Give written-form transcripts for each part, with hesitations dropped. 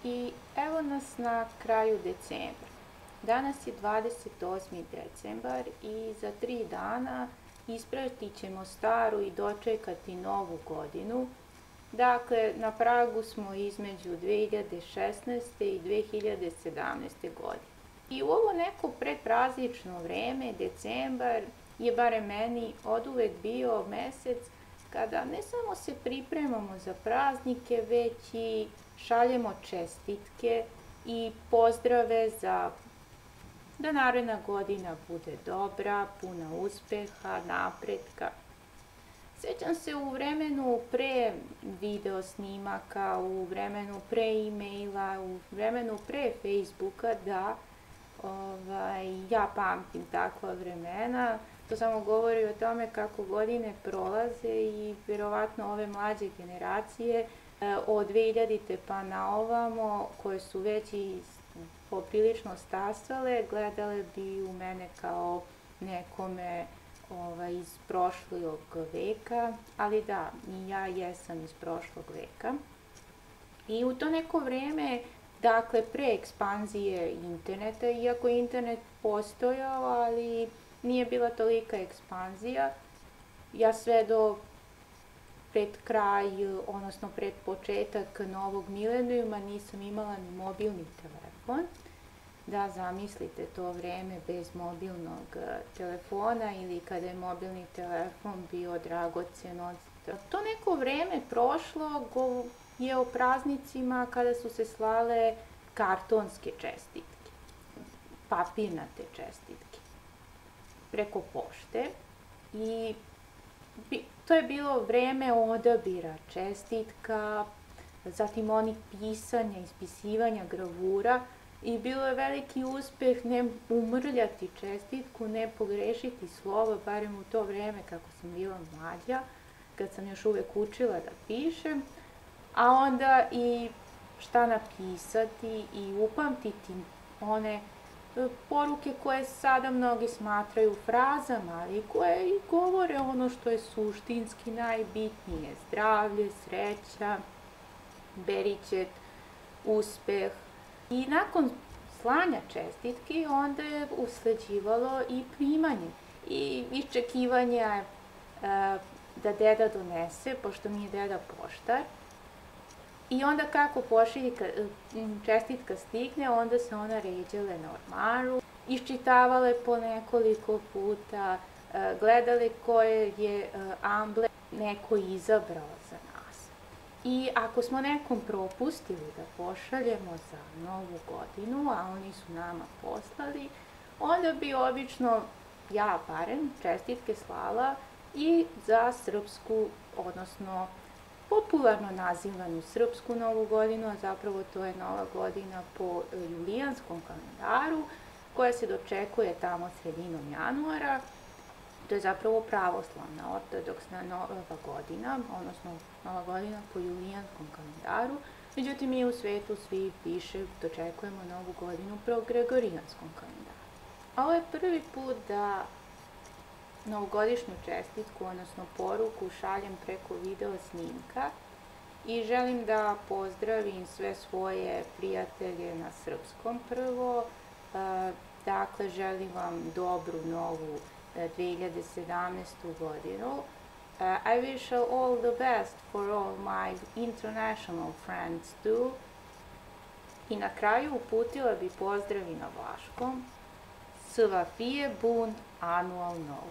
I evo nas na kraju decembra. Danas je 28. decembar i za 3 dana ispratit ćemo staru i dočekati novu godinu. Dakle, na pragu smo između 2016. i 2017. godine. I u ovo neko predpraznično vreme, decembar, je barem meni oduvek bio mesec kada ne samo se pripremamo za praznike, već i šaljemo čestitke i pozdrave da naredna godina bude dobra, puna uspeha, napretka. Sećam se u vremenu pre video snimaka, u vremenu pre e-maila, u vremenu pre Facebooka da ja pamtim takva vremena. To samo govori o tome kako godine prolaze i vjerovatno ove mlađe generacije od 2000. pa na ovamo, koje su već i poprilično stasale, gledale bi u mene kao nekome iz prošlog veka, ali da, i ja jesam iz prošlog veka. I u to neko vreme, dakle, pre ekspanzije interneta, iako je internet postojao, ali nije bila tolika ekspanzija, ja sve do pred kraj, odnosno pred početak novog milenijuma nisam imala ni mobilni telefon. Da, zamislite to vreme bez mobilnog telefona ili kada je mobilni telefon bio dragocen. To neko vreme prošlo je o praznicima kada su se slale kartonske čestitke, papirnate čestitke, preko pošte i to je bilo vreme odabira čestitka, zatim onih pisanja, ispisivanja gravura i bilo je veliki uspeh ne umrljati čestitku, ne pogrešiti slovo, barem u to vreme kako sam bila mlađa, kad sam još uvek učila da pišem, a onda i šta napisati i upamtiti one poruke koje sada mnogi smatraju frazama, ali koje i govore ono što je suštinski najbitnije: zdravlje, sreća, beričet, uspeh. I nakon slanja čestitki onda je usleđivalo i primanje i iščekivanja da deda donese, pošto mi je deda poštar. I onda kako čestitka stigne, onda se ona ređale na ormaru, iščitavale po nekoliko puta, gledale koje je amblem neko izabrao za nas. I ako smo nekom propustili da pošaljemo za novu godinu, a oni su nama poslali, onda bi obično, ja barem, čestitke slala i za srpsku, odnosno popularno nazivanu srpsku novu godinu, a zapravo to je nova godina po julijanskom kalendaru, koja se dočekuje tamo sredinom januara. To je zapravo pravoslavna, ortodoksna nova godina, odnosno nova godina po julijanskom kalendaru. Međutim, mi u svetu svi više dočekujemo novu godinu po gregorijanskom kalendaru. Ovo je prvi put da novogodišnju čestitku, odnosno poruku, šaljem preko video snimka i želim da pozdravim sve svoje prijatelje na srpskom prvo. Dakle, želim vam dobru novu 2017. godinu. I wish all the best for all my international friends too. I na kraju uputila bi pozdrav i na vlaškom: Sva fije bun annual nov.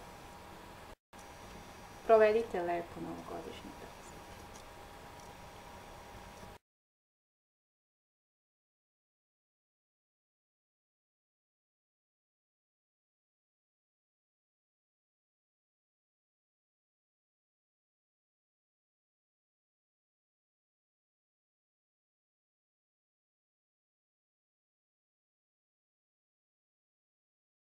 Provedite lepo novogodišnje.